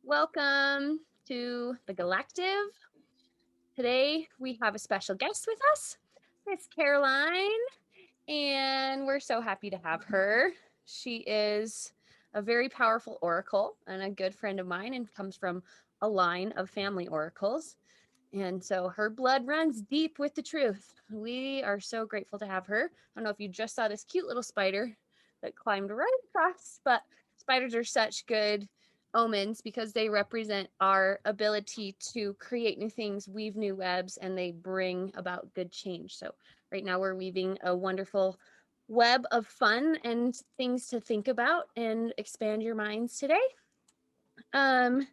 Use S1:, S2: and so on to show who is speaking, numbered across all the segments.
S1: Welcome to the GalactiV. Today we have a special guest with us, Miss Caroline, and we're so happy to have her. She is a very powerful oracle and a good friend of mine and comes from a line of family oracles. And so her blood runs deep with the truth. We are so grateful to have her. I don't know if you just saw this cute little spider that climbed right across, but spiders are such good omens because they represent our ability to create new things, weave new webs, and they bring about good change. So right now we're weaving a wonderful web of fun and things to think about and expand your minds today. Um,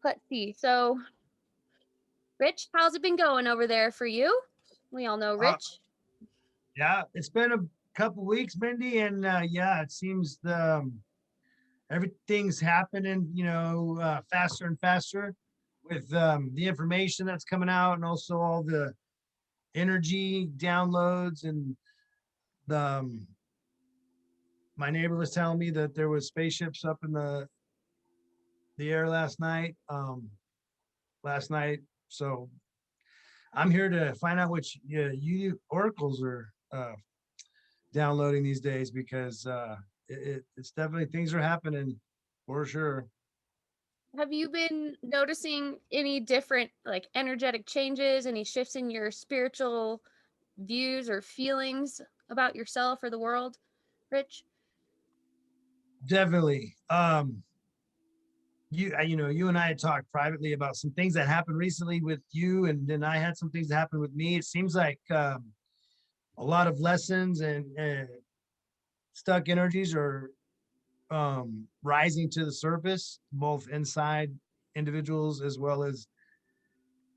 S1: let's see. So Rich, how's it been going over there for you? We all know
S2: Uh,
S1: Rich.
S2: yeah, it's been a couple weeks, Mindy, and yeah, it seems everything's happening, faster and faster with the information that's coming out, and also all the energy downloads. And the my neighbor was telling me that there was spaceships up in the air last night. So I'm here to find out which you oracles are downloading these days because it's definitely things are happening for sure.
S1: Have you been noticing any different like energetic changes, any shifts in your spiritual views or feelings about yourself or the world, Rich?
S2: Definitely. You and I had talked privately about some things that happened recently with you, and then I had some things that happened with me. It seems like a lot of lessons and stuck energies are rising to the surface, both inside individuals as well as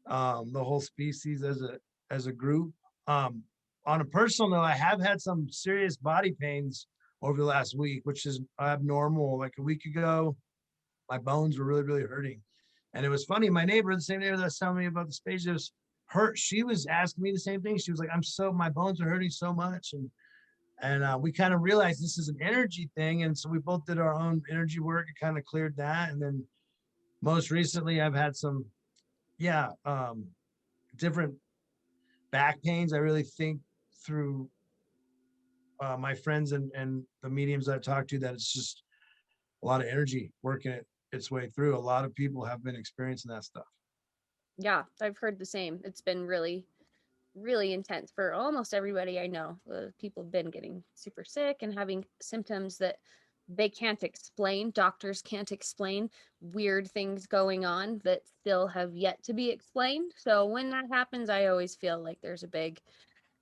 S2: the whole species as a group. Um, on a personal note, I have had some serious body pains over the last week, which is abnormal. Like a week ago, my bones were really hurting, and it was funny. My neighbor, the same neighbor that's telling me about the spaceships, hurt. She was asking me the same thing. She was like, my bones are hurting so much," and we kind of realized this is an energy thing, and so we both did our own energy work and kind of cleared that. And then most recently, I've had some yeah different back pains. I really think through my friends and the mediums I talk to that it's just a lot of energy working its way through. A lot of people have been experiencing that stuff.
S1: Yeah, I've heard the same. It's been really intense for almost everybody I know. People have been getting super sick and having symptoms that they can't explain. Doctors can't explain weird things going on that still have yet to be explained. So when that happens, I always feel like there's a big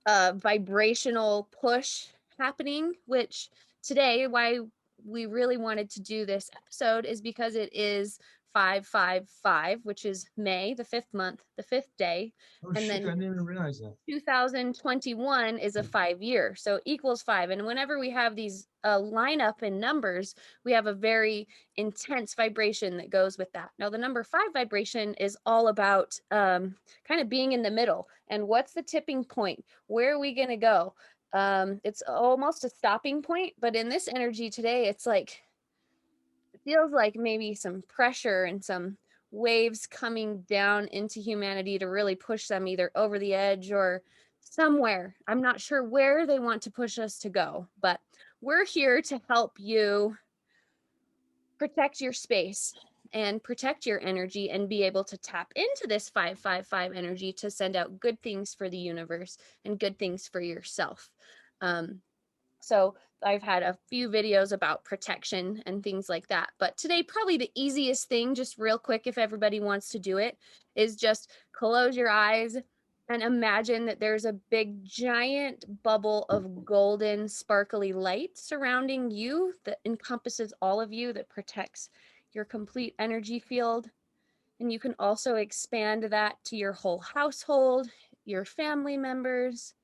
S1: vibrational push happening, which today, why we really wanted to do this episode is because it is 555, which is May, the fifth month, the fifth day.
S2: Oh
S1: And
S2: shoot! I
S1: then
S2: didn't even realize that.
S1: 2021 is a 5 year, so equals five. And whenever we have these lineup in numbers, we have a very intense vibration that goes with that. Now, the number five vibration is all about kind of being in the middle. And what's the tipping point? Where are we going to go? It's almost a stopping point, but in this energy today, it's like it feels like maybe some pressure and some waves coming down into humanity to really push them either over the edge or somewhere. I'm not sure where they want to push us to go, but we're here to help you protect your space and protect your energy and be able to tap into this 555 energy to send out good things for the universe and good things for yourself. Um, so I've had a few videos about protection and things like that. But today, probably the easiest thing, just real quick, if everybody wants to do it, is just close your eyes and imagine that there's a big giant bubble of golden sparkly light surrounding you that encompasses all of you, that protects your complete energy field. And you can also expand that to your whole household, your family members,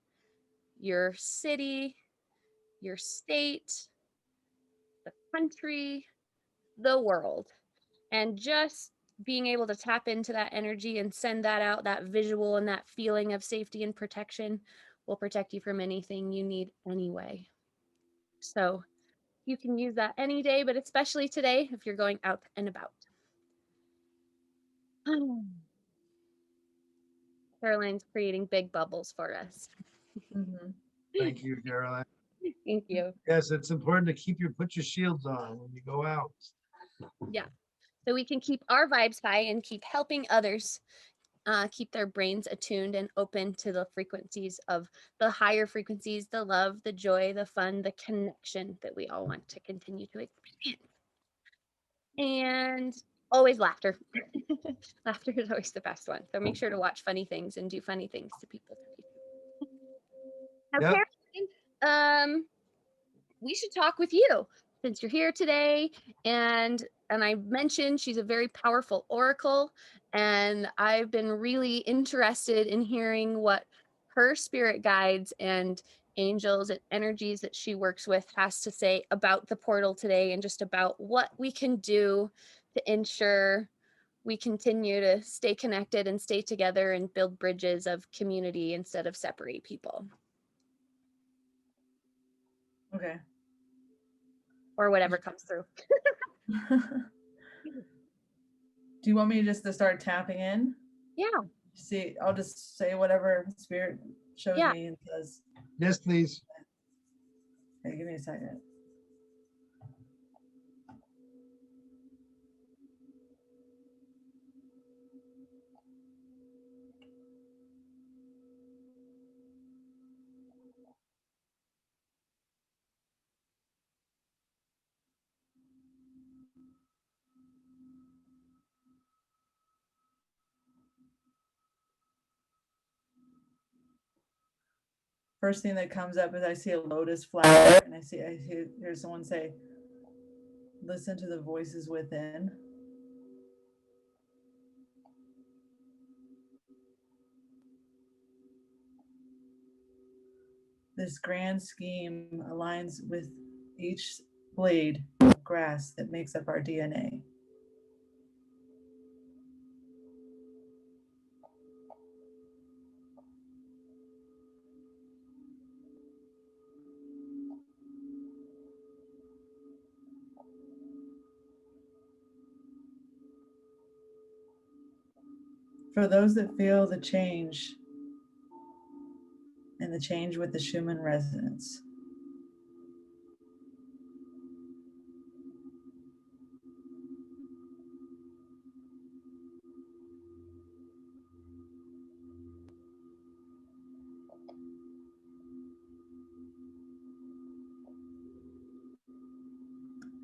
S1: your city, your state, the country, the world. And just being able to tap into that energy and send that out, that visual and that feeling of safety and protection will protect you from anything you need anyway. So you can use that any day, but especially today if you're going out and about. Caroline's creating big bubbles for us.
S3: Mm-hmm.
S2: Thank you, Caroline.
S1: Thank you.
S2: Yes, it's important to put your shields on when you go out.
S1: Yeah. So we can keep our vibes high and keep helping others keep their brains attuned and open to the frequencies of the higher frequencies, the love, the joy, the fun, the connection that we all want to continue to experience. And always laughter. Laughter is always the best one. So make sure to watch funny things and do funny things to people. Now,
S2: Yep.
S1: Caroline, we should talk with you since you're here today. And I mentioned she's a very powerful oracle, and I've been really interested in hearing what her spirit guides and angels and energies that she works with has to say about the portal today, and just about what we can do to ensure we continue to stay connected and stay together and build bridges of community instead of separate people,
S3: Okay.
S1: or whatever comes through.
S3: Do you want me just to start tapping in?
S1: Yeah.
S3: See, I'll just say whatever spirit shows
S1: Yeah.
S3: me and says.
S2: Yes, please.
S3: Okay, give me a second. First thing that comes up is I see a lotus flower, and I hear someone say, "Listen to the voices within." This grand scheme aligns with each blade of grass that makes up our DNA. For those that feel the change and the change with the Schumann resonance,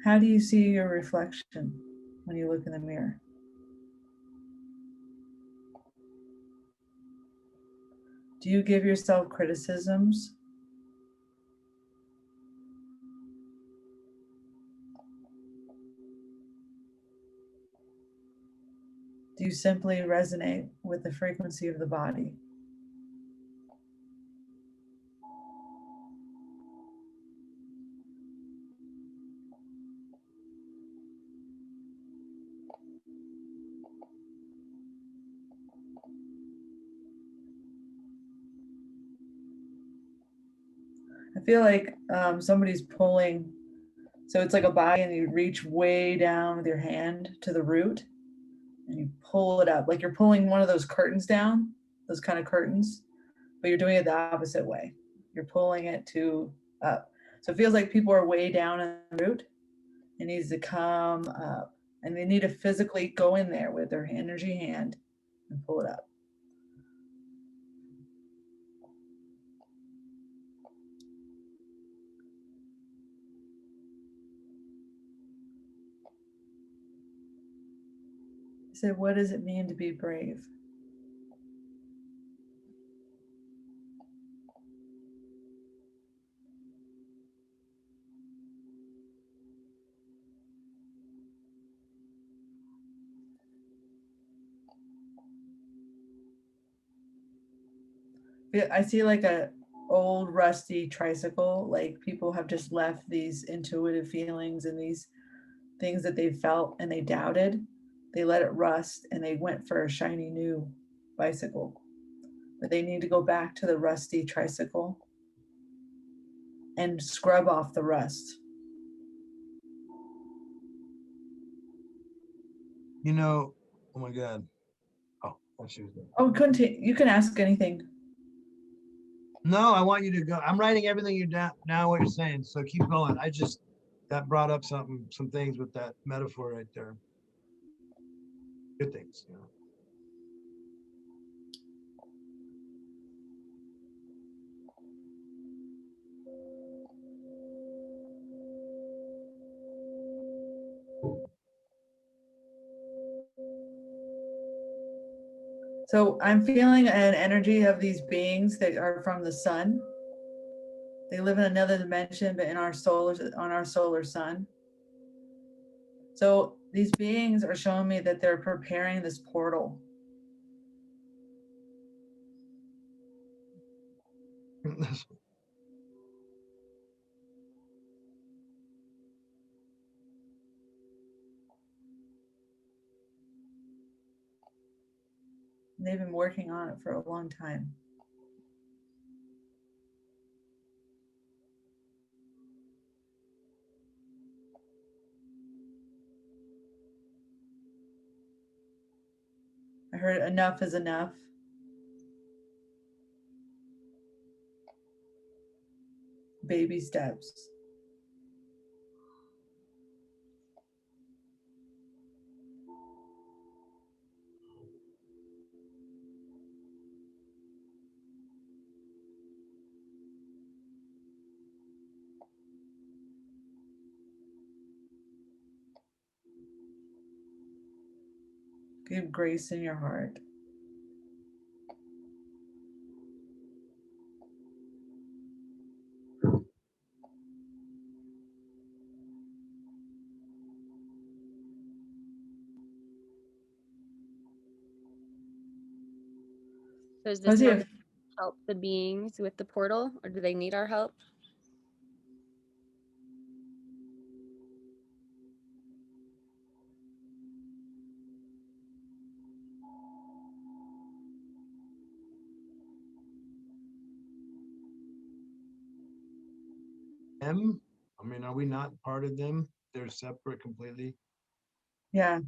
S3: how do you see your reflection when you look in the mirror? Do you give yourself criticisms? Do you simply resonate with the frequency of the body? I feel like somebody's pulling. So it's like a body, and you reach way down with your hand to the root and you pull it up. Like you're pulling one of those curtains down, those kind of curtains, but you're doing it the opposite way. You're pulling it to up. So it feels like people are way down in the root. It needs to come up. And they need to physically go in there with their energy hand and pull it up. I said, what does it mean to be brave? I see like a old rusty tricycle, like people have just left these intuitive feelings and these things that they felt and they doubted. They let it rust and they went for a shiny new bicycle. But they need to go back to the rusty tricycle and scrub off the rust.
S2: You know, oh my God.
S3: Oh, you can ask anything.
S2: No, I want you to go. I'm writing everything you down now what you're saying. So keep going. That brought up some things with that metaphor right there. Good things, you know.
S3: So I'm feeling an energy of these beings that are from the sun. They live in another dimension, but on our solar sun. So these beings are showing me that they're preparing this portal. They've been working on it for a long time. I heard enough is enough. Baby steps. Give grace in your heart.
S1: So is this
S3: How's
S1: more
S3: your,
S1: help the beings with the portal, or do they need our help?
S2: Them? I mean, are we not part of them? They're separate completely.
S3: yeah,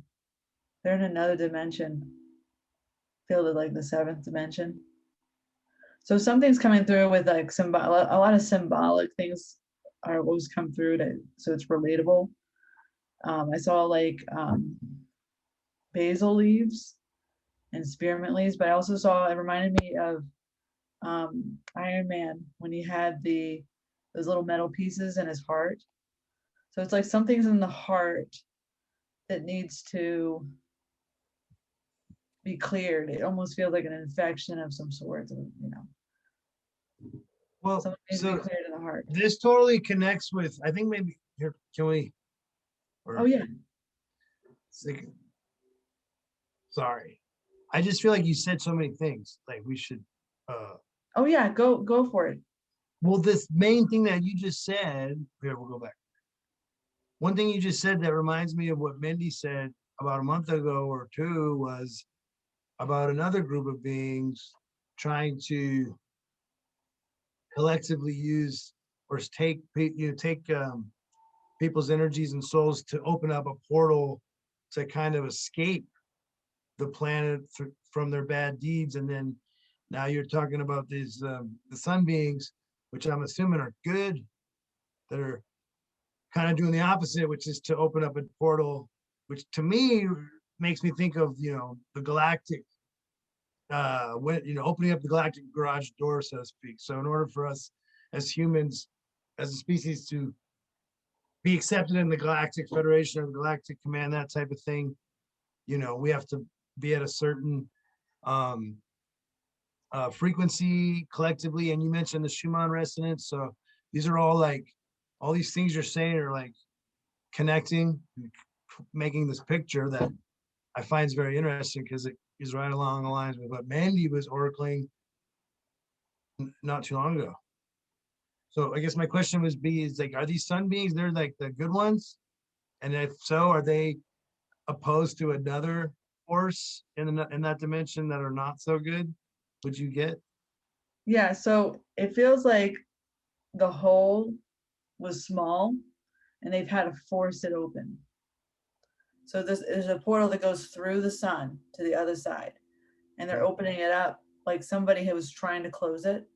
S3: they're in another dimension. Feel it like the seventh dimension. So something's coming through with like a lot of symbolic things are always come through so it's relatable. I saw like basil leaves and spearmint leaves, but I also saw it reminded me of Iron Man when he had those little metal pieces in his heart. So it's like something's in the heart that needs to be cleared. It almost feels like an infection of some sort,
S2: Well,
S3: something needs to be cleared in the heart.
S2: this totally connects with, I think maybe here, can we?
S3: Oh yeah.
S2: Sorry. I just feel like you said so many things. Like we should
S3: Oh yeah, go for it.
S2: well, this main thing that you just said, here, we'll go back. One thing you just said that reminds me of what Myndy said about a month ago or two was about another group of beings trying to collectively use or take people's energies and souls to open up a portal to kind of escape the planet from their bad deeds. And then now you're talking about these the sun beings, which I'm assuming are good, that are kind of doing the opposite, which is to open up a portal, which to me makes me think of the galactic opening up the galactic garage door, so to speak. So in order for us as humans, as a species, to be accepted in the Galactic Federation or the Galactic Command, that type of thing, we have to be at a certain um, frequency collectively. And you mentioned the Schumann resonance. So these are all these things you're saying are like connecting, making this picture that I find is very interesting because it is right along the lines with what Myndy was oracling not too long ago. So I guess my question is like, are these sun beings, they're like the good ones? And if so, are they opposed to another force in that dimension that are not so good? Would you get?
S3: Yeah, so it feels like the hole was small and they've had to force it open. So this is a portal that goes through the sun to the other side. and they're opening it up like somebody was trying to close it.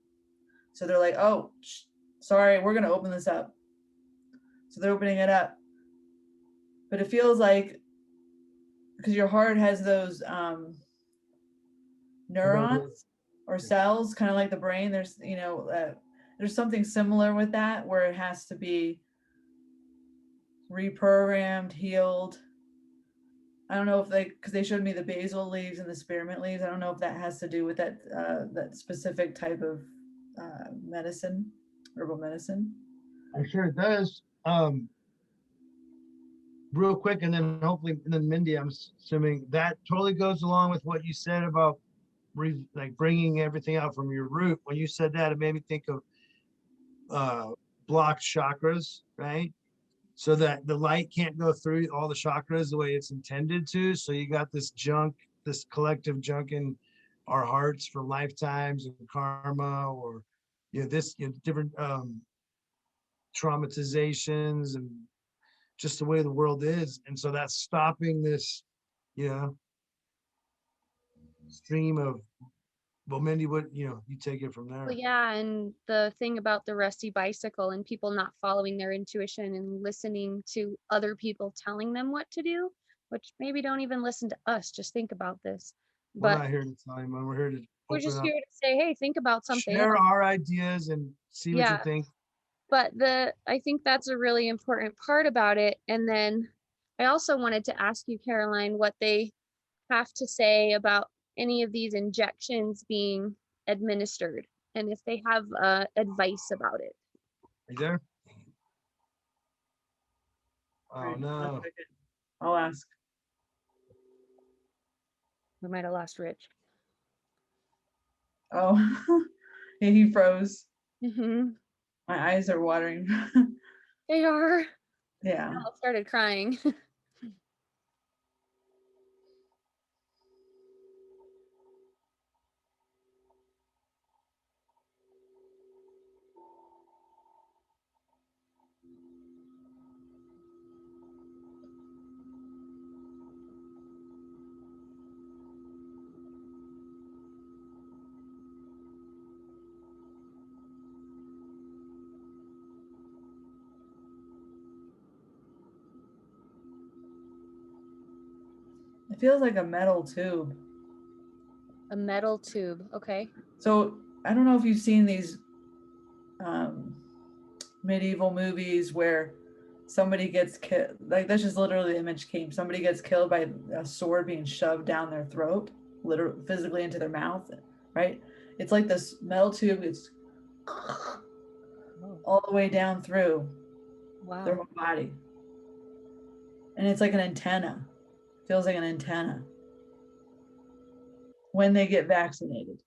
S3: So they're like, oh, sorry, we're going to open this up. So they're opening it up. But it feels like, because your heart has those neurons or cells, kind of like the brain. There's, there's something similar with that where it has to be reprogrammed, healed. I don't know if because they showed me the basil leaves and the spearmint leaves. I don't know if that has to do with that specific type of medicine, herbal medicine.
S2: I'm sure it does. Real quick, and then hopefully, and then Myndy, I'm assuming that totally goes along with what you said about like bringing everything out from your root. When you said that, it made me think of blocked chakras, right? So that the light can't go through all the chakras the way it's intended to. So you got this junk, this collective junk in our hearts for lifetimes and karma, or different traumatizations and just the way the world is. And so that's stopping this, stream of, well, Myndy, what, you take it from there.
S1: Well, yeah, and the thing about the rusty bicycle and people not following their intuition and listening to other people telling them what to do, which maybe don't even listen to us. Just think about this.
S2: We're
S1: But
S2: not here to tell you, man. We're here to
S1: we're
S2: open
S1: just
S2: up,
S1: here to say, hey, think about something
S2: share
S1: else.
S2: our ideas and see what you
S1: Yeah.
S2: think.
S1: But I think that's a really important part about it. And then I also wanted to ask you, Caroline, what they have to say about any of these injections being administered and if they have advice about it.
S2: Are you there? Oh,
S3: Right,
S2: no.
S3: I'll ask.
S1: We might have lost Rich.
S3: Oh, he froze.
S1: Mm-hmm.
S3: My eyes are watering.
S1: They are.
S3: Yeah.
S1: I started crying.
S3: It feels like a metal tube.
S1: A metal tube. Okay.
S3: So I don't know if you've seen these medieval movies where somebody gets killed. Like that's just literally the image came. Somebody gets killed by a sword being shoved down their throat, literally physically into their mouth, right? It's like this metal tube. It's all the way down through their whole body. And it's like an antenna. Feels like an antenna when they get vaccinated.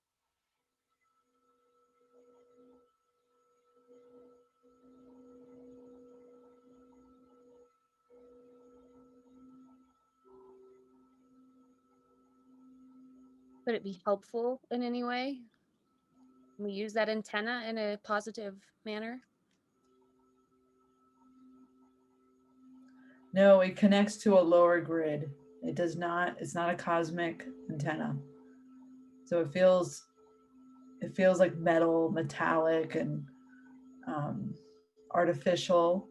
S1: Would it be helpful in any way? Can we use that antenna in a positive manner?
S3: No, it connects to a lower grid. It does not, it's not a cosmic antenna. So it feels like metal, metallic, and artificial.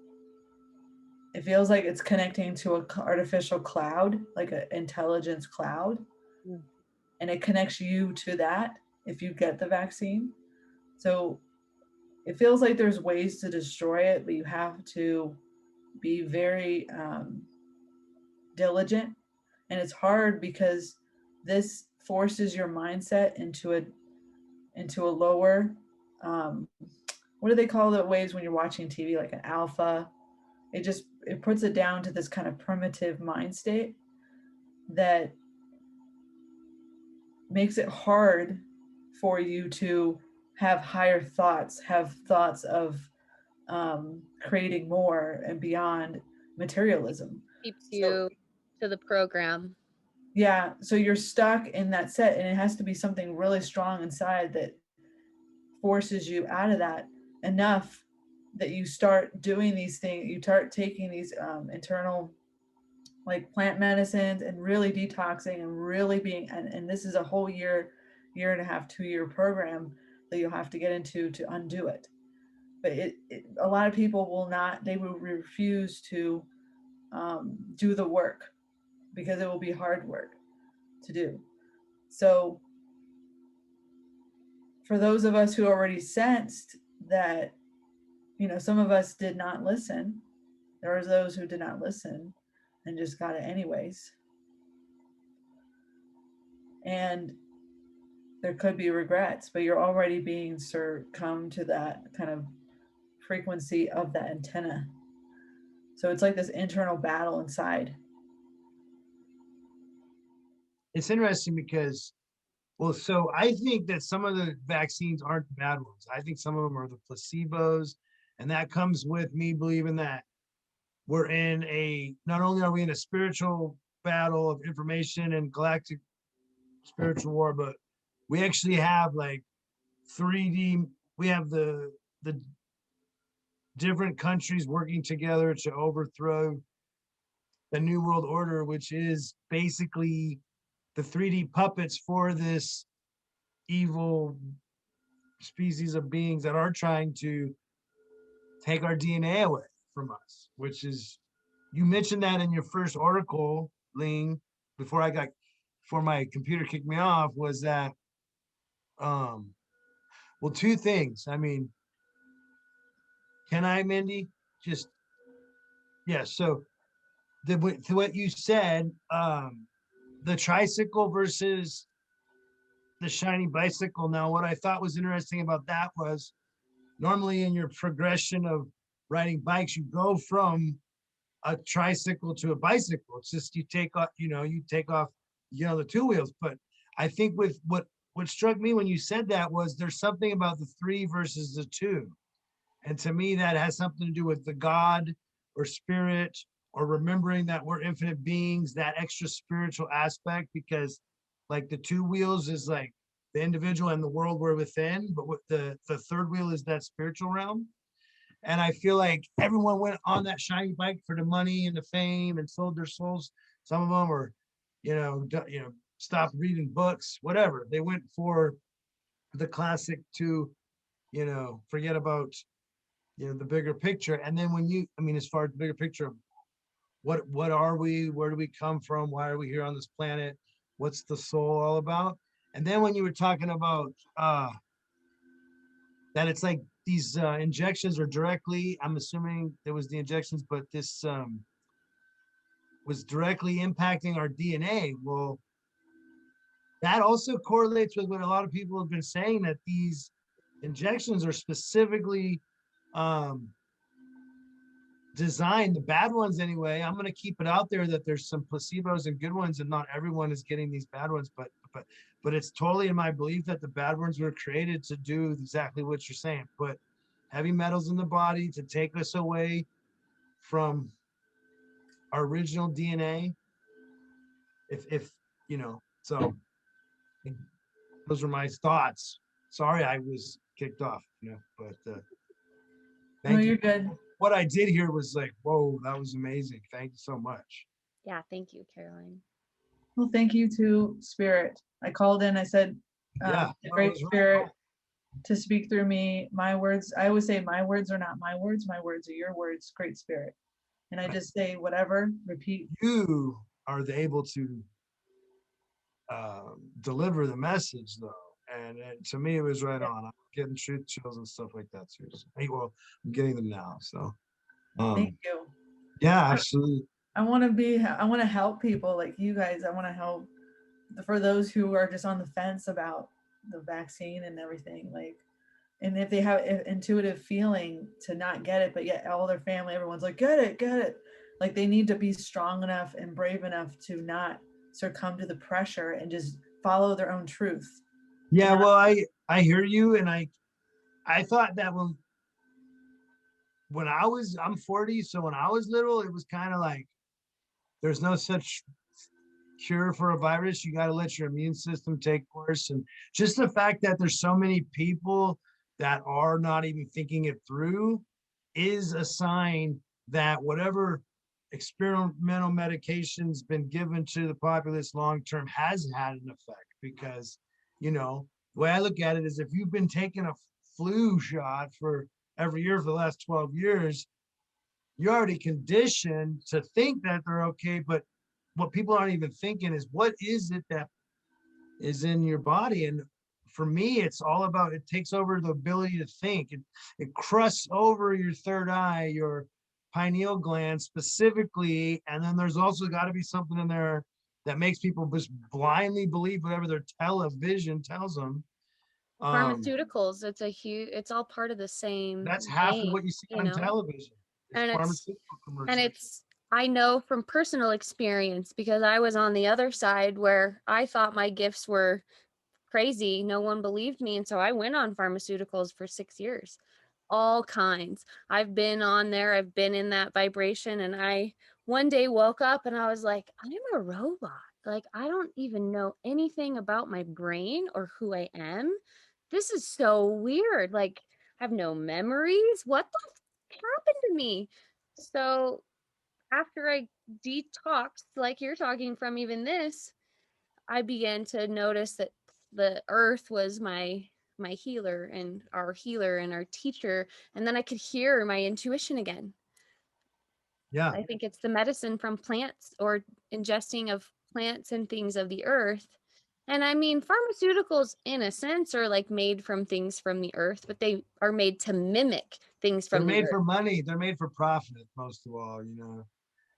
S3: It feels like it's connecting to an artificial cloud, like an intelligence cloud.
S1: Mm.
S3: And it connects you to that if you get the vaccine. So it feels like there's ways to destroy it, but you have to be very diligent. And it's hard because this forces your mindset into a lower what do they call the waves when you're watching TV, like an alpha? It puts it down to this kind of primitive mind state that makes it hard for you to have higher thoughts, have thoughts of creating more and beyond materialism.
S1: Keeps you to the program.
S3: Yeah, so you're stuck in that set, and it has to be something really strong inside that forces you out of that enough that you start doing these things. You start taking these internal like plant medicines and really detoxing and really being, and this is a whole year and a half, 2 year program that you'll have to get into to undo it. But a lot of people will not, they will refuse to do the work because it will be hard work to do. So for those of us who already sensed that, some of us did not listen, there was those who did not listen and just got it anyways. And there could be regrets, but you're already being succumb to that kind of frequency of that antenna. So it's like this internal battle inside.
S2: It's interesting because, well, so I think that some of the vaccines aren't the bad ones. I think some of them are the placebos. And that comes with me believing that we're in not only are we in a spiritual battle of information and galactic spiritual war, but we actually have like 3D, we have the different countries working together to overthrow the New World Order, which is basically the 3D puppets for this evil species of beings that are trying to take our DNA away from us, which is, you mentioned that in your first article, Ling, before my computer kicked me off, was that, well, two things. I mean, can I, Myndy? Just, yeah. So to what you said, the tricycle versus the shiny bicycle. Now, what I thought was interesting about that was normally in your progression of riding bikes, you go from a tricycle to a bicycle. It's just you take off, the two wheels. But I think with what struck me when you said that was there's something about the three versus the two. And to me, that has something to do with the God or spirit or remembering that we're infinite beings, that extra spiritual aspect, because like the two wheels is like the individual and the world we're within, but what the third wheel is that spiritual realm. And I feel like everyone went on that shiny bike for the money and the fame and sold their souls. Some of them were, stopped reading books, whatever. They went for the classic to, forget about, the bigger picture. And then as far as the bigger picture of what are we, where do we come from? Why are we here on this planet? What's the soul all about? And then when you were talking about that it's like these injections are directly, I'm assuming there was the injections, but this was directly impacting our DNA. Well, that also correlates with what a lot of people have been saying, that these injections are specifically designed, the bad ones anyway. I'm going to keep it out there that there's some placebos and good ones, and not everyone is getting these bad ones, but it's totally in my belief that the bad ones were created to do exactly what you're saying, put heavy metals in the body to take us away from our original DNA. If so those are my thoughts. Sorry I was kicked off, but thank you.
S3: You're good.
S2: What I did here was like, whoa, that was amazing. Thank you so much.
S1: Yeah, thank you, Caroline.
S3: Well, thank you to Spirit. I called in, I said, great Spirit to speak through me. My words, I always say, my words are not my words are your words, Great Spirit. And I just say whatever, repeat.
S2: You are able to deliver the message, though. And to me, it was right on. I'm getting truth chills and stuff like that, too. So, well, I'm getting them now. So,
S3: thank you.
S2: Yeah, absolutely.
S3: I want to help people like you guys. I want to help for those who are just on the fence about the vaccine and everything. Like, and if they have an intuitive feeling to not get it, but yet all their family, everyone's like, get it. Like, they need to be strong enough and brave enough to not succumb to the pressure and just follow their own truth.
S2: Yeah, well, I hear you, and I thought that when I'm 40, so when I was little, it was kind of like there's no such cure for a virus. You got to let your immune system take course, and just the fact that there's so many people that are not even thinking it through is a sign that whatever experimental medications been given to the populace long term has had an effect because, you know, the way I look at it is if you've been taking a flu shot for every year for the last 12 years, you're already conditioned to think that they're okay. But what people aren't even thinking is what is it that is in your body? And for me, it's all about it takes over the ability to think. It crusts over your third eye, your pineal gland specifically. And then there's also got to be something in there that makes people just blindly believe whatever their television tells them.
S1: Pharmaceuticals, it's a huge, it's all part of the same
S2: That's half of
S1: game,
S2: what you see
S1: you
S2: on
S1: know?
S2: television is
S1: And it's
S2: pharmaceutical
S1: and
S2: commercials.
S1: it's I know from personal experience because I was on the other side where I thought my gifts were crazy. No one believed me. And so I went on pharmaceuticals for 6 years, all kinds. I've been on there, I've been in that vibration. And I one day woke up and I was like, I'm a robot. Like, I don't even know anything about my brain or who I am. This is so weird. Like, I have no memories. What the happened to me? So after I detoxed, like you're talking from even this, I began to notice that the earth was my healer and our teacher, and then I could hear my intuition again.
S2: Yeah,
S1: I think it's the medicine from plants or ingesting of plants and things of the earth. And I mean, pharmaceuticals in a sense are like made from things from the earth, but they are made to mimic things
S2: they're
S1: from the
S2: made
S1: earth.
S2: for money. They're made for profit, most of all, you know.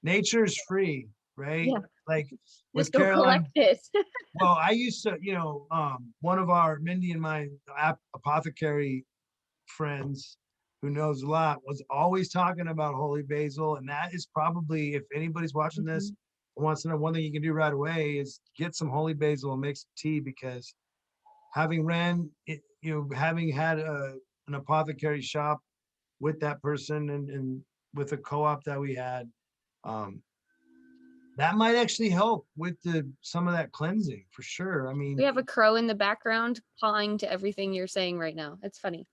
S2: Nature's free, right?
S1: Yeah,
S2: Like
S1: just
S2: with
S1: go collect
S2: Caroline.
S1: it.
S2: Well, I used to, you know, one of our Myndy and my apothecary friends who knows a lot was always talking about holy basil. And that is probably, if anybody's watching this
S1: Mhm.
S2: and wants to know one thing you can do right away is get some holy basil and make some tea because having having had an apothecary shop with that person and with a co-op that we had, um, that might actually help with some of that cleansing for sure. I
S1: We
S2: mean,
S1: have a crow in the background pawing to everything you're saying right now. It's funny.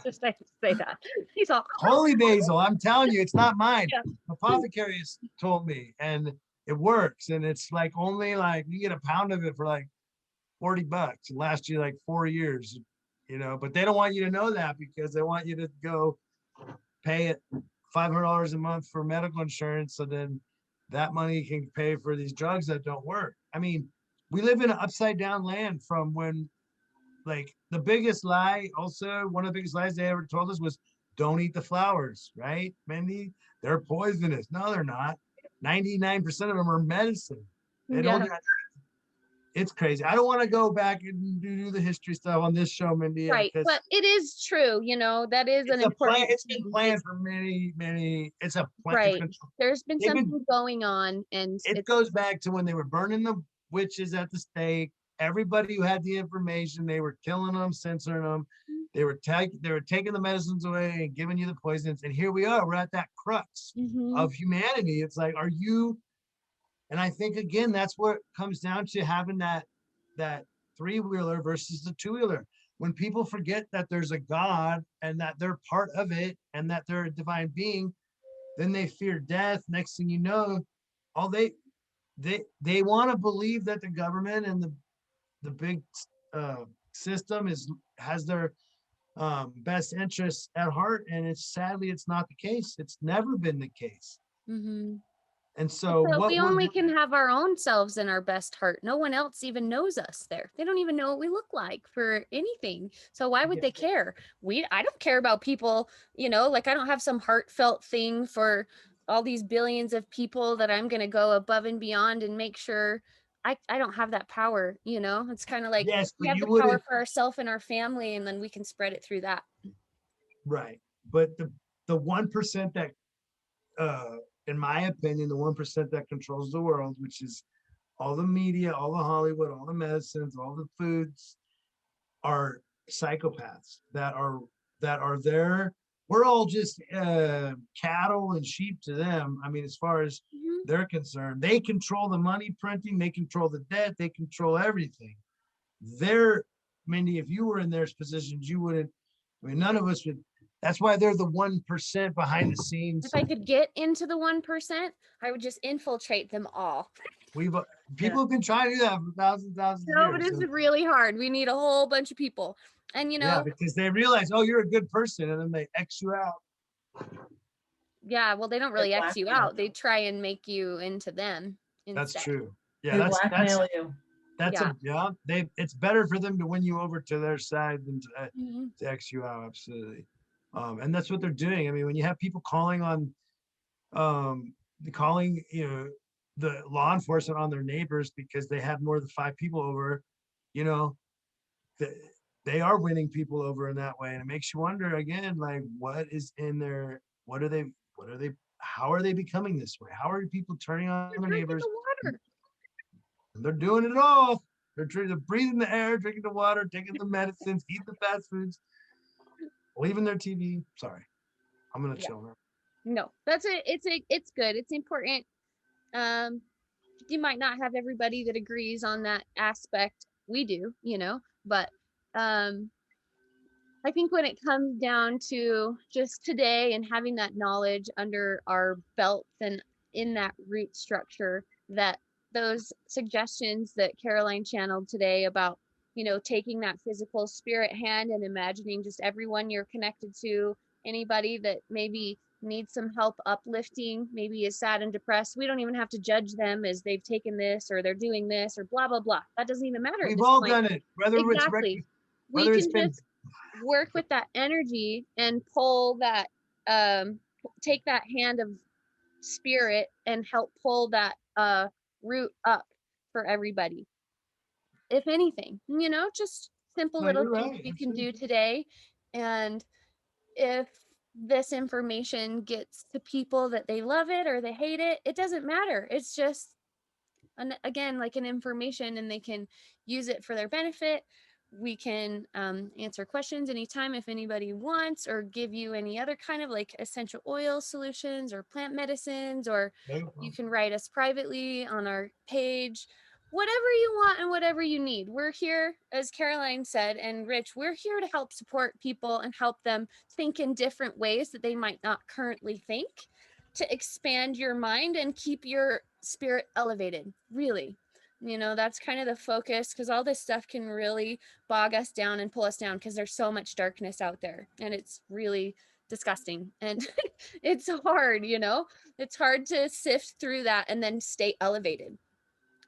S1: Just I say that. He's all
S2: holy basil, I'm telling you, it's not mine.
S1: yeah.
S2: Apothecaries told me, and it works. And it's like only like you get a pound of it for like $40 and last you like 4 years, you know, but they don't want you to know that because they want you to go pay it $500 a month for medical insurance. So then that money can pay for these drugs that don't work. I mean, we live in an upside down land from when, like, the biggest lie, also, one of the biggest lies they ever told us was don't eat the flowers, right, Myndy? They're poisonous. No, they're not. 99% of them are medicine. They don't,
S1: Yeah.
S2: it's crazy. I don't want to go back and do the history stuff on this show, Myndy,
S1: Right.
S2: because
S1: But it is true, that is an
S2: it's a plan.
S1: important
S2: It's been
S1: thing.
S2: planned
S1: It's
S2: for many. It's a plan. It's
S1: right.
S2: been.
S1: There's been
S2: They've been.
S1: something going on and
S2: It
S1: it's
S2: goes back to when they were burning the witches at the stake. Everybody who had the information, they were killing them, censoring them. They were taking the medicines away and giving you the poisons. And here we are. We're at that crux
S1: Mhm.
S2: of humanity. It's like, are you? And I think again, that's what it comes down to having that three-wheeler versus the two-wheeler. When people forget that there's a God and that they're part of it and that they're a divine being, then they fear death. Next thing you know, all they want to believe that the government and the big system has their best interests at heart, and it's sadly it's not the case. It's never been the case.
S1: Mhm.
S2: And so
S1: So
S2: what
S1: we
S2: we're
S1: only can have our own selves in our best heart. No one else even knows us there. They don't even know what we look like for anything. So why would
S2: yeah,
S1: they care? I don't care about people, like I don't have some heartfelt thing for all these billions of people that I'm going to go above and beyond and make sure I don't have that power. It's kind of like
S2: yes,
S1: we
S2: but
S1: have
S2: you
S1: the power
S2: wouldn't,
S1: for ourselves and our family and then we can spread it through that.
S2: right? But the 1% that uh in my opinion, the 1% that controls the world, which is all the media, all the Hollywood, all the medicines, all the foods, are psychopaths that are there. We're all just cattle and sheep to them. I mean, as far as
S1: Mhm.
S2: they're concerned, they control the money printing, they control the debt, they control everything. They're, Myndy, if you were in their positions, you wouldn't. I mean, none of us would That's why they're the 1% behind the scenes.
S1: If I could get into the 1%, I would just infiltrate them all.
S2: We've
S3: Yeah.
S2: people have been trying to do that for thousands of
S1: No, but
S2: years.
S1: it's
S2: So,
S1: really hard. We need a whole bunch of people. And
S2: yeah, because they realize, oh, you're a good person, and then they X you out.
S1: yeah, well, they don't
S3: They
S1: really X you
S3: blackmail
S1: out. They try and make you into them
S2: That's
S1: instead.
S2: true. Yeah,
S3: They
S2: that's
S3: blackmail you.
S1: Yeah.
S2: they. It's better for them to win you over to their side than
S1: Mhm.
S2: to X you out. Absolutely. And that's what they're doing. I mean, when you have people calling on, calling, the law enforcement on their neighbors because they have more than 5 people over, you know, th- they are winning people over in that way. And it makes you wonder again, like, what is in their, what are they, how are they becoming this way? How are people turning on
S1: They're
S2: their
S1: drinking
S2: neighbors?
S1: the water.
S2: They're doing it all. They're trying to breathe in the air, drinking the water, taking the medicines, eating the fast foods, leaving their TV. Sorry, I'm gonna
S1: Yeah.
S2: chill now.
S1: No, that's it. It's good. It's important. Um, you might not have everybody that agrees on that aspect. We do, but um, I think when it comes down to just today and having that knowledge under our belts and in that root structure, that those suggestions that Caroline channeled today about, taking that physical spirit hand and imagining just everyone you're connected to, anybody that maybe needs some help uplifting, maybe is sad and depressed. We don't even have to judge them as they've taken this or they're doing this or blah, blah, blah. That doesn't even matter at
S2: We've
S1: this
S2: all
S1: point.
S2: done it,
S1: Exactly. We
S2: whether it's
S1: can
S2: been
S1: just work with that energy and pull that take that hand of spirit and help pull that root up for everybody, if anything, just simple
S2: no,
S1: little
S2: you're
S1: things
S2: right.
S1: we can
S2: Absolutely.
S1: do today. And if this information gets to people that they love it or they hate it, it doesn't matter. It's just again, like an information, and they can use it for their benefit. We can answer questions anytime if anybody wants, or give you any other kind of like essential oil solutions or plant medicines, or you can write us privately on our page, whatever you want and whatever you need. We're here, as Caroline said, and Rich, we're here to help support people and help them think in different ways that they might not currently think, to expand your mind and keep your spirit elevated, really. That's kind of the focus, because all this stuff can really bog us down and pull us down because there's so much darkness out there, and it's really disgusting, and it's hard. It's hard to sift through that and then stay elevated.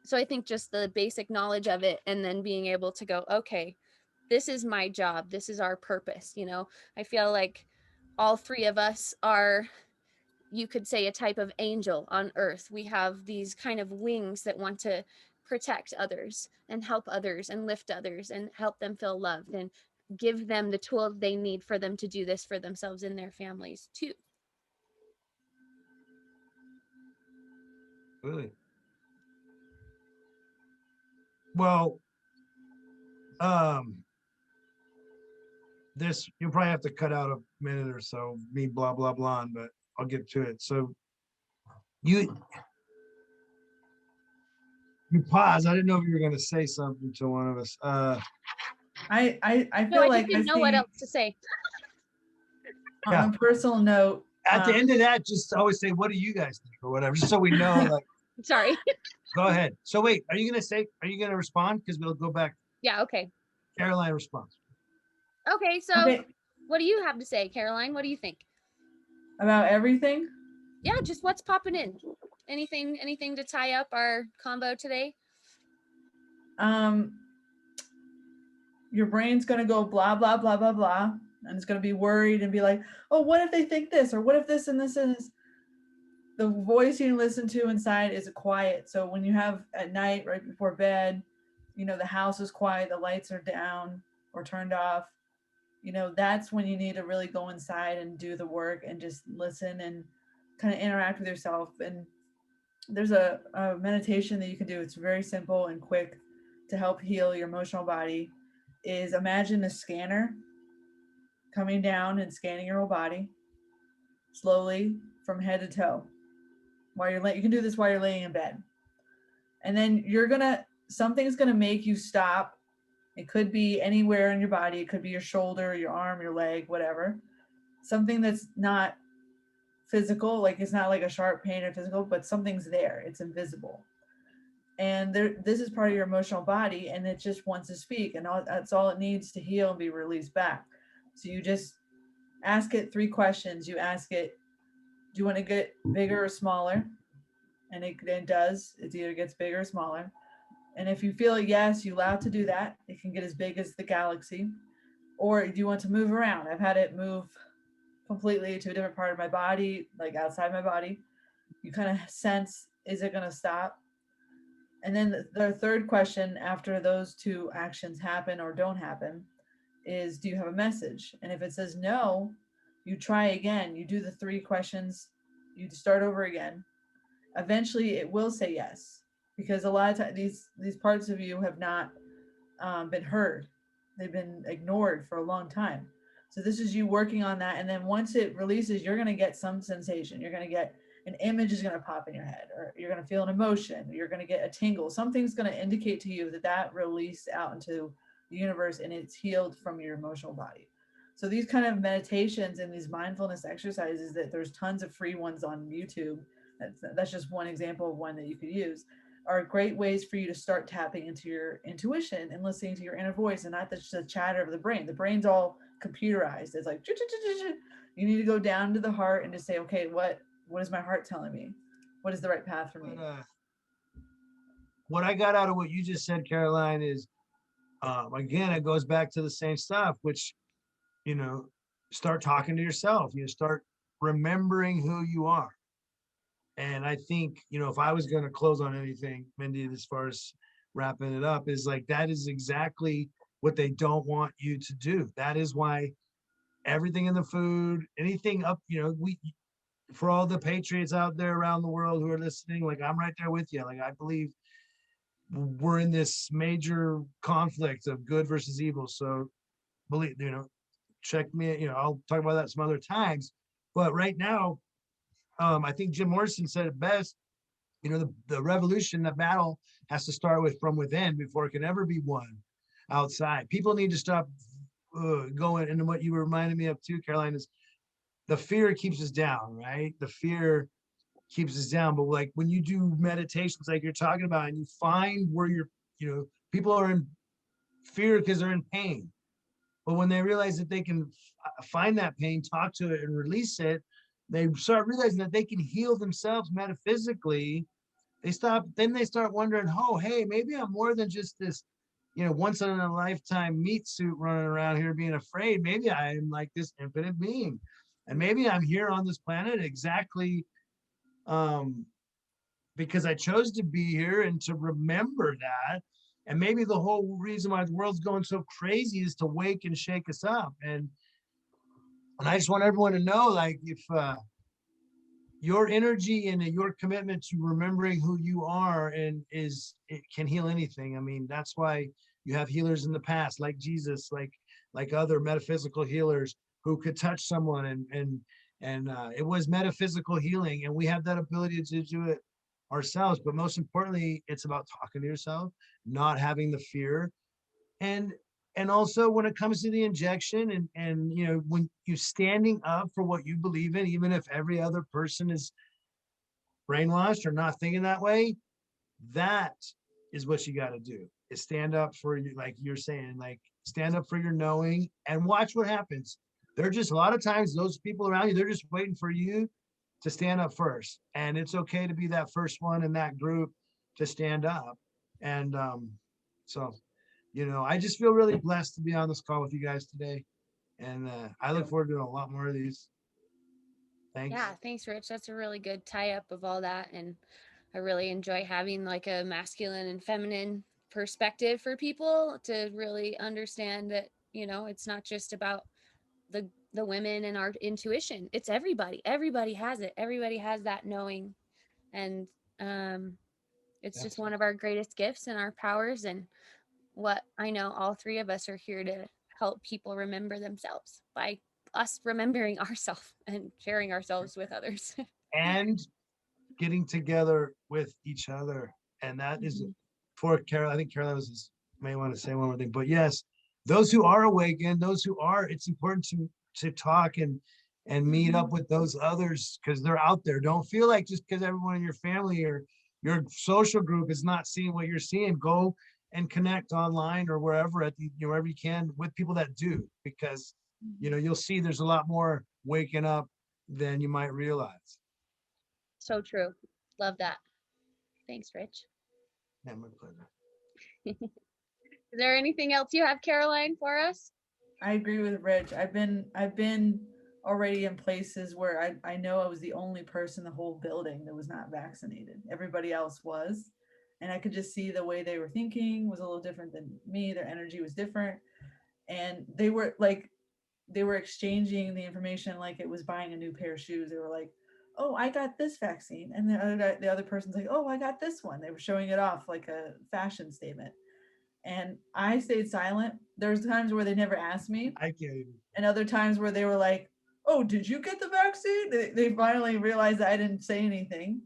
S1: So I think just the basic knowledge of it, and then being able to go, okay, this is my job, this is our purpose. I feel like all three of us are, you could say, a type of angel on earth. We have these kind of wings that want to protect others and help others and lift others and help them feel loved and give them the tools they need for them to do this for themselves and their families too.
S2: Really. Well, um, this you'll probably have to cut out a minute or so, me blah blah blah, but I'll get to it. So you you pause. I didn't know if you were gonna say something to one of us.
S3: I
S1: No, I
S3: feel
S1: just
S3: like I
S1: didn't know what
S3: see
S1: else to say.
S3: on
S2: Yeah.
S3: a personal note.
S2: At the end of that, just always say, "What do you guys think?" or whatever, just so we know. Like,
S1: Sorry.
S2: go ahead. So wait, are you gonna respond? Because we'll go back.
S1: Yeah, okay.
S2: Caroline responds.
S1: Okay, so
S3: Okay,
S1: what do you have to say, Caroline? What do you think?
S3: about everything.
S1: Yeah, just what's popping in. Anything to tie up our combo today?
S3: Um, your brain's gonna go blah blah blah blah blah, and it's gonna be worried and be like, oh, what if they think this, or what if this and this and this. The voice you listen to inside is quiet. So when you have at night, right before bed, the house is quiet, the lights are down or turned off. That's when you need to really go inside and do the work and just listen and kind of interact with yourself. And there's a meditation that you can do. It's very simple and quick to help heal your emotional body. Is imagine a scanner coming down and scanning your whole body slowly from head to toe. While you can do this while you're laying in bed, and then something's gonna make you stop. It could be anywhere in your body. It could be your shoulder, your arm, your leg, whatever. something that's not physical, like it's not like a sharp pain or physical, but something's there, it's invisible. And this is part of your emotional body, and it just wants to speak, and that's all it needs to heal and be released back. So you just ask it 3 questions. You ask it, do you want to get bigger or smaller? And it does. It either gets bigger or smaller. And if you feel a yes, you allow it to do that. It can get as big as the galaxy. Or do you want to move around? I've had it move completely to a different part of my body, like outside my body. You kind of sense, is it going to stop? And then the third question after those 2 actions happen or don't happen is, do you have a message? And if it says no, you try again. You do the 3 questions. You start over again. Eventually, it will say yes, because a lot of times these parts of you have not been heard. They've been ignored for a long time. So this is you working on that, and then once it releases, you're going to get some sensation. You're going to get an image is going to pop in your head, or you're going to feel an emotion. You're going to get a tingle. Something's going to indicate to you that that released out into the universe and it's healed from your emotional body. So these kind of meditations and these mindfulness exercises, that there's tons of free ones on YouTube. That's just one example of one that you could use, are great ways for you to start tapping into your intuition and listening to your inner voice, and not just the chatter of the brain. The brain's all computerized. It's like, you need to go down to the heart and just say, okay, what is my heart telling me? What is the right path for me?
S2: But, what I got out of what you just said, Caroline, is again, it goes back to the same stuff, which, start talking to yourself. Start remembering who you are. And I think, if I was going to close on anything, Myndy, as far as wrapping it up, is like, that is exactly what they don't want you to do. That is why everything in the food, anything up, for all the patriots out there around the world who are listening, like, I'm right there with you. Like, I believe we're in this major conflict of good versus evil. So believe, check me, I'll talk about that some other times. But right now, I think Jim Morrison said it best. The revolution, the battle has to start from within before it can ever be won outside. People need to stop going into what you reminded me of too, Caroline, is the fear keeps us down, right? The fear keeps us down. But like when you do meditations like you're talking about, and you find where people are in fear because they're in pain. But when they realize that they can find that pain, talk to it, and release it, they start realizing that they can heal themselves metaphysically. They start wondering, oh, hey, maybe I'm more than just this, once in a lifetime meat suit running around here being afraid. Maybe I am like this infinite being. And maybe I'm here on this planet exactly because I chose to be here and to remember that. And maybe the whole reason why the world's going so crazy is to wake and shake us up. And I just want everyone to know, like, if your energy and your commitment to remembering who you are it can heal anything. I mean, that's why you have healers in the past, like Jesus, like other metaphysical healers who could touch someone and it was metaphysical healing, and we have that ability to do it ourselves. But most importantly, it's about talking to yourself, not having the fear. And also when it comes to the injection and when you standing up for what you believe in, even if every other person is brainwashed or not thinking that way, that is what you got to do, is stand up for you, like you're saying, like stand up for your knowing and watch what happens. They're just, a lot of times those people around you, they're just waiting for you to stand up first. And it's okay to be that first one in that group to stand up. And so I just feel really blessed to be on this call with you guys today. And I look forward to doing a lot more of these. Thanks.
S1: Yeah, thanks, Rich. That's a really good tie up of all that. And I really enjoy having like a masculine and feminine perspective for people to really understand that, it's not just about the women and our intuition. It's everybody. Everybody has it. Everybody has that knowing. And it's just one of our greatest gifts and our powers, and what I know all three of us are here to help people remember themselves by us remembering ourselves and sharing ourselves with others.
S2: And getting together with each other. And that is for Carol. I think Caroline may want to say one more thing, but yes, those who are awakened, those who are, it's important to talk and meet up with those others because they're out there. Don't feel like just because everyone in your family or your social group is not seeing what you're seeing. Go and connect online or wherever wherever you can with people that do, because you'll see there's a lot more waking up than you might realize.
S1: So true. Love that. Thanks, Rich.
S2: Yeah, my pleasure.
S1: Is there anything else you have, Caroline, for us?
S3: I agree with Rich. I've been already in places where I know I was the only person in the whole building that was not vaccinated. Everybody else was. And I could just see the way they were thinking was a little different than me. Their energy was different. And they were exchanging the information like it was buying a new pair of shoes. They were like, oh, I got this vaccine. And the other person's like, oh, I got this one. They were showing it off like a fashion statement. And I stayed silent. There's times where they never asked me.
S2: I can't even.
S3: And other times where they were like, oh, did you get the vaccine? They finally realized that I didn't say anything.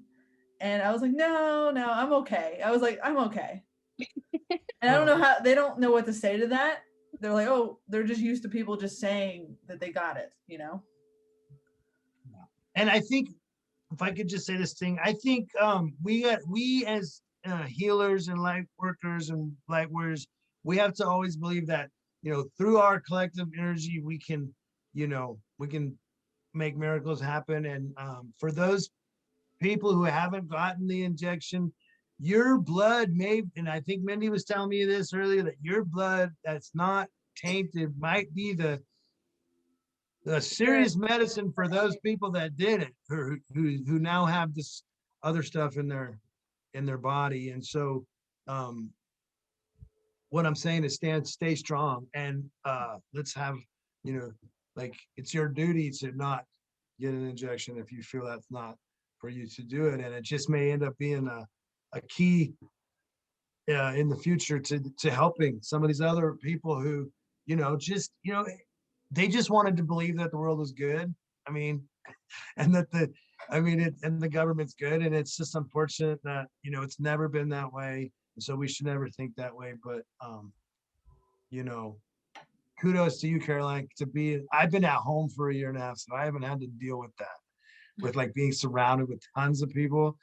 S3: And I was like, no, I'm okay. I was like, I'm okay. And I don't know how, they don't know what to say to that. They're like, oh, they're just used to people just saying that they got it,
S2: And I think if I could just say this thing, I think we as healers and light workers and light workers, we have to always believe that, through our collective energy, we can make miracles happen. And for those people who haven't gotten the injection, your blood may, and I think Myndy was telling me this earlier, that your blood that's not tainted might be the serious medicine for those people that did it, who now have this other stuff in their body. And so what I'm saying is stay strong, and let's have, like, it's your duty to not get an injection if you feel that's not for you to do it. And it just may end up being a key in the future to helping some of these other people who, they just wanted to believe that the world was good. I mean, and that and the government's good. And it's just unfortunate that, it's never been that way. And so we should never think that way. But, kudos to you, Caroline, I've been at home for 1.5 years, so I haven't had to deal with that, with like being surrounded with tons of people.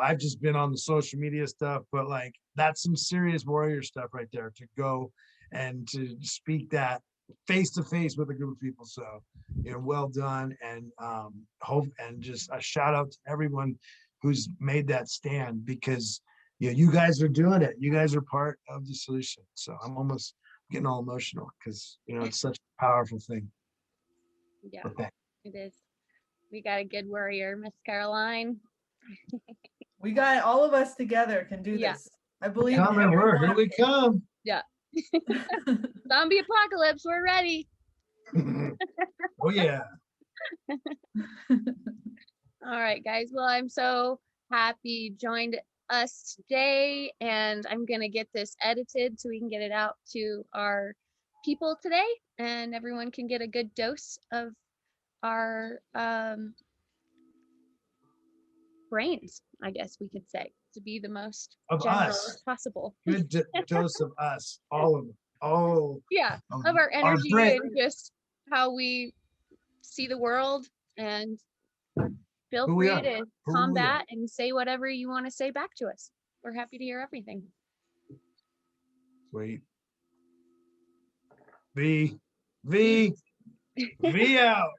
S2: I've just been on the social media stuff, but like, that's some serious warrior stuff right there, to go and to speak that face to face with a group of people. So, well done. And hope, and just a shout out to everyone who's made that stand, because you guys are doing it. You guys are part of the solution. So I'm almost getting all emotional because, it's such a powerful thing.
S1: Yeah, it is. We got a good warrior, Miss Caroline.
S3: We got all of us together can do this. I believe
S2: here we come.
S1: Yeah. Zombie apocalypse, we're ready.
S2: Oh yeah.
S1: All right, guys. Well, I'm so happy you joined us today, and I'm gonna get this edited so we can get it out to our people today, and everyone can get a good dose of our brains, I guess we could say, to be the most
S2: of
S1: general
S2: us
S1: as possible.
S2: Good dose of us, all of them. Oh
S1: yeah, of our energy and just how we see the world. And feel free to combat and say whatever you want to say back to us. We're happy to hear everything.
S2: Sweet. V out.